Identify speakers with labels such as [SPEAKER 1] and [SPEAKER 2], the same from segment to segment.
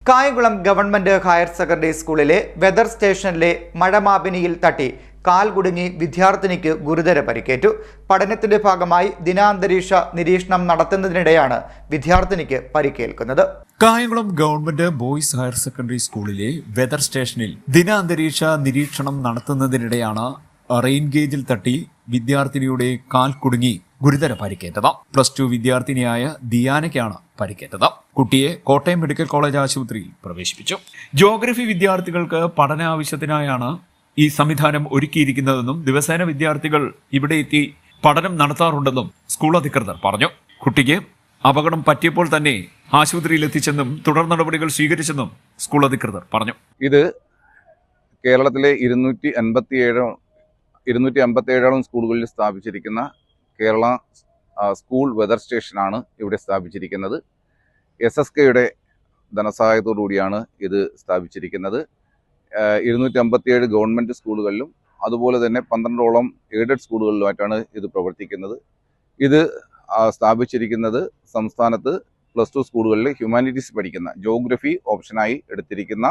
[SPEAKER 1] Kayamkulam government higher secondary സ്കൂളിലെ weather സ്റ്റേഷനിലെ മഴമാപിനിയിൽ തട്ടി കാൽ കുടുങ്ങി വിദ്യാർത്ഥിനിക്ക് ഗുരുതര പരിക്കേറ്റു. പഠനത്തിന്റെ ഭാഗമായി ദിനാന്തരീക്ഷ നിരീക്ഷണം നടത്തുന്നതിനിടെയാണ് വിദ്യാർത്ഥിനിക്ക് പരിക്കേൽക്കുന്നത്.
[SPEAKER 2] Kayamkulam government boys higher secondary സ്കൂളിലെ വെതർ സ്റ്റേഷനിൽ ദിനാന്തരീക്ഷ നിരീക്ഷണം നടത്തുന്നതിനിടെയാണ് റെയിൻ ഗേജിൽ തട്ടി വിദ്യാർത്ഥിനിയുടെ കാൽ കുടുങ്ങി ഗുരുതര പരിക്കേറ്റത്. +2 വിദ്യാർത്ഥിനിയായ ദിയാനയ്ക്കാണ് പരിക്കേറ്റത്. കുട്ടിയെ കോട്ടയം മെഡിക്കൽ കോളേജ് ആശുപത്രിയിൽ പ്രവേശിപ്പിച്ചു. ജോഗ്രഫി വിദ്യാർത്ഥികൾക്ക് പഠനാവശ്യത്തിനായാണ് ഈ സംവിധാനം ഒരുക്കിയിരിക്കുന്നതെന്നും ദിവസേന വിദ്യാർത്ഥികൾ ഇവിടെ എത്തി പഠനം നടത്താറുണ്ടെന്നും സ്കൂൾ അധികൃതർ പറഞ്ഞു. കുട്ടിക്ക് അപകടം പറ്റിയപ്പോൾ തന്നെ ആശുപത്രിയിൽ എത്തിച്ചെന്നും തുടർ നടപടികൾ സ്വീകരിച്ചെന്നും സ്കൂൾ അധികൃതർ പറഞ്ഞു.
[SPEAKER 3] ഇത് കേരളത്തിലെ 257 സ്കൂളുകളിൽ സ്ഥാപിച്ചിരിക്കുന്ന കേരള സ്കൂൾ വെതർ സ്റ്റേഷനാണ് ഇവിടെ സ്ഥാപിച്ചിരിക്കുന്നത്. SSKയുടെ ധനസഹായത്തോടുകൂടിയാണ് ഇത് സ്ഥാപിച്ചിരിക്കുന്നത്. 257 ഗവൺമെൻറ് സ്കൂളുകളിലും അതുപോലെ തന്നെ 12ഓളം എയ്ഡഡ് സ്കൂളുകളിലുമായിട്ടാണ് ഇത് പ്രവർത്തിക്കുന്നത്. ഇത് സ്ഥാപിച്ചിരിക്കുന്നത് സംസ്ഥാനത്ത് +2 സ്കൂളുകളിൽ ഹ്യൂമാനിറ്റീസ് പഠിക്കുന്ന ജോഗ്രഫി ഓപ്ഷനായി എടുത്തിരിക്കുന്ന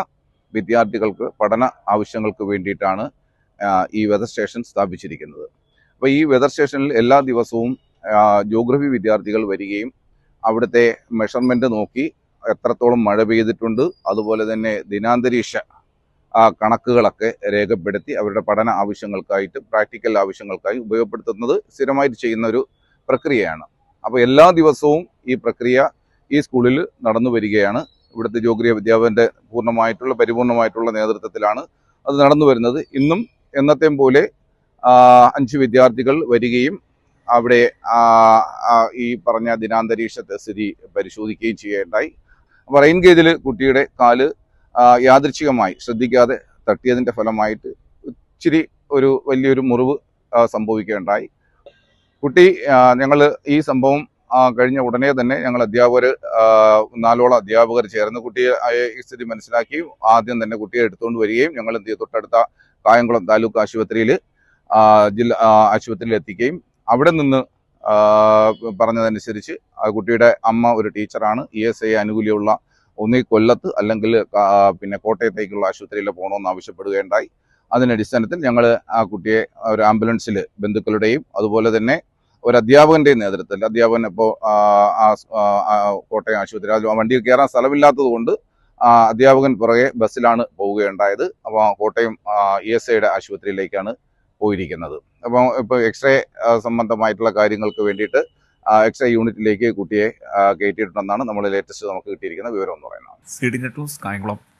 [SPEAKER 3] വിദ്യാർത്ഥികൾക്ക് പഠന ആവശ്യങ്ങൾക്ക് വേണ്ടിയിട്ടാണ് ഈ വെതർ സ്റ്റേഷൻ സ്ഥാപിച്ചിരിക്കുന്നത്. അപ്പോൾ ഈ വെതർ സ്റ്റേഷനിൽ എല്ലാ ദിവസവും ജോഗ്രഫി വിദ്യാർത്ഥികൾ വരികയും അവിടുത്തെ മെഷർമെൻറ്റ് നോക്കി എത്രത്തോളം മഴ പെയ്തിട്ടുണ്ട്, അതുപോലെ തന്നെ ദിനാന്തരീക്ഷ കണക്കുകളൊക്കെ രേഖപ്പെടുത്തി അവരുടെ പഠന ആവശ്യങ്ങൾക്കായിട്ട് പ്രാക്ടിക്കൽ ആവശ്യങ്ങൾക്കായി ഉപയോഗപ്പെടുത്തുന്നത് സ്ഥിരമായിട്ട് ചെയ്യുന്ന ഒരു പ്രക്രിയയാണ്. അപ്പോൾ എല്ലാ ദിവസവും ഈ പ്രക്രിയ ഈ സ്കൂളിൽ നടന്നു വരികയാണ്. ഇവിടുത്തെ ജോഗ്രഫി അധ്യാപകൻ്റെ പരിപൂർണമായിട്ടുള്ള നേതൃത്വത്തിലാണ് അത് നടന്നു വരുന്നത്. ഇന്നും എന്നത്തെയും പോലെ 5 വിദ്യാർത്ഥികൾ വരികയും അവിടെ ഈ പറഞ്ഞ ദിനാന്തരീക്ഷത്തെ സ്ഥിതി പരിശോധിക്കുകയും ചെയ്യുകയുണ്ടായി. അപ്പോൾ റെയിൻ ഗേജിൽ കുട്ടിയുടെ കാല് യാദൃച്ഛികമായി ശ്രദ്ധിക്കാതെ തട്ടിയതിൻ്റെ ഫലമായിട്ട് ഇച്ചിരി വലിയൊരു മുറിവ് സംഭവിക്കുകയുണ്ടായി. കുട്ടി ഞങ്ങൾ ഈ സംഭവം കഴിഞ്ഞ ഉടനെ തന്നെ ഞങ്ങൾ അധ്യാപകർ 4ഓളം അധ്യാപകർ ചേർന്ന് കുട്ടിയെ ഈ സ്ഥിതി മനസ്സിലാക്കി ആദ്യം തന്നെ കുട്ടിയെ എടുത്തുകൊണ്ട് വരികയും ഞങ്ങൾ തൊട്ടടുത്ത കായംകുളം താലൂക്ക് ആശുപത്രിയിൽ എത്തിക്കുകയും അവിടെ നിന്ന് പറഞ്ഞതനുസരിച്ച് കുട്ടിയുടെ അമ്മ ഒരു ടീച്ചറാണ്. ESI ആനുകൂല്യമുള്ള ഒന്നീ കൊല്ലത്ത് അല്ലെങ്കിൽ കോട്ടയത്തേക്കുള്ള ആശുപത്രിയിൽ പോകണമെന്ന് ആവശ്യപ്പെടുകയുണ്ടായി. അതിനടിസ്ഥാനത്തിൽ ഞങ്ങൾ ആ കുട്ടിയെ ഒരു ആംബുലൻസിൽ ബന്ധുക്കളുടെയും അതുപോലെ തന്നെ ഒരു അധ്യാപകൻ്റെയും നേതൃത്വത്തിൽ, അധ്യാപകൻ ഇപ്പോൾ കോട്ടയം ആശുപത്രി വണ്ടിയിൽ കയറാൻ സ്ഥലമില്ലാത്തത് കൊണ്ട് അധ്യാപകൻ പുറകെ ബസ്സിലാണ് പോവുകയുണ്ടായത്. അപ്പോൾ കോട്ടയം ESIയുടെ ആശുപത്രിയിലേക്കാണ് പോയിരിക്കുന്നത്. അപ്പോൾ ഇപ്പോൾ എക്സ്റേ സംബന്ധമായിട്ടുള്ള കാര്യങ്ങൾക്ക് വേണ്ടിയിട്ട് എക്സ്റേ യൂണിറ്റിലേക്ക് കുട്ടിയെ കയറ്റിയിട്ടുണ്ടെന്നാണ് നമ്മൾ ലേറ്റസ്റ്റ് നമുക്ക് കിട്ടിയിരിക്കുന്ന വിവരം എന്ന് പറയുന്നത്.
[SPEAKER 2] CD net news, Kayamkulam.